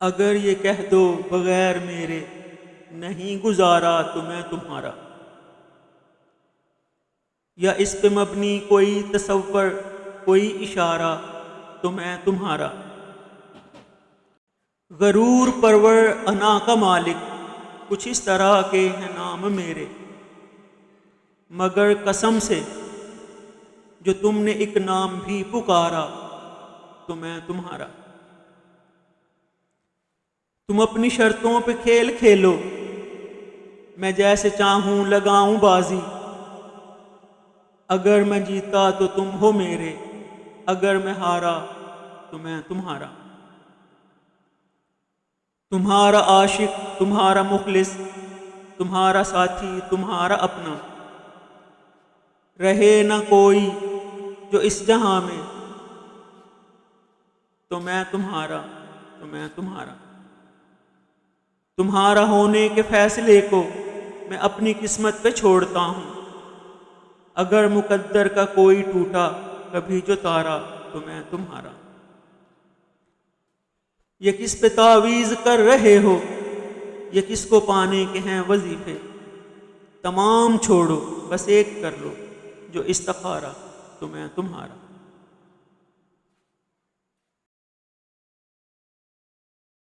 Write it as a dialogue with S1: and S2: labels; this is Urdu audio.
S1: اگر یہ کہہ دو بغیر میرے نہیں گزارا تو میں تمہارا، یا اس پہ مبنی کوئی تصور کوئی اشارہ تو میں تمہارا، غرور پرور انا کا مالک کچھ اس طرح کے ہیں نام میرے، مگر قسم سے جو تم نے ایک نام بھی پکارا تو میں تمہارا۔ تم اپنی شرطوں پہ کھیل کھیلو، میں جیسے چاہوں لگاؤں بازی، اگر میں جیتا تو تم ہو میرے، اگر میں ہارا تو میں تمہارا۔ تمہارا عاشق تمہارا مخلص تمہارا ساتھی تمہارا اپنا، رہے نہ کوئی جو اس جہاں میں تو میں تمہارا، تو میں تمہارا۔ تمہارا ہونے کے فیصلے کو میں اپنی قسمت پہ چھوڑتا ہوں، اگر مقدر کا کوئی ٹوٹا کبھی جو تارا تو میں تمہارا۔ یہ کس پہ تعویذ کر رہے ہو، یہ کس کو پانے کے ہیں وظیفے، تمام چھوڑو بس ایک کر لو جو استخارہ تو میں تمہارا۔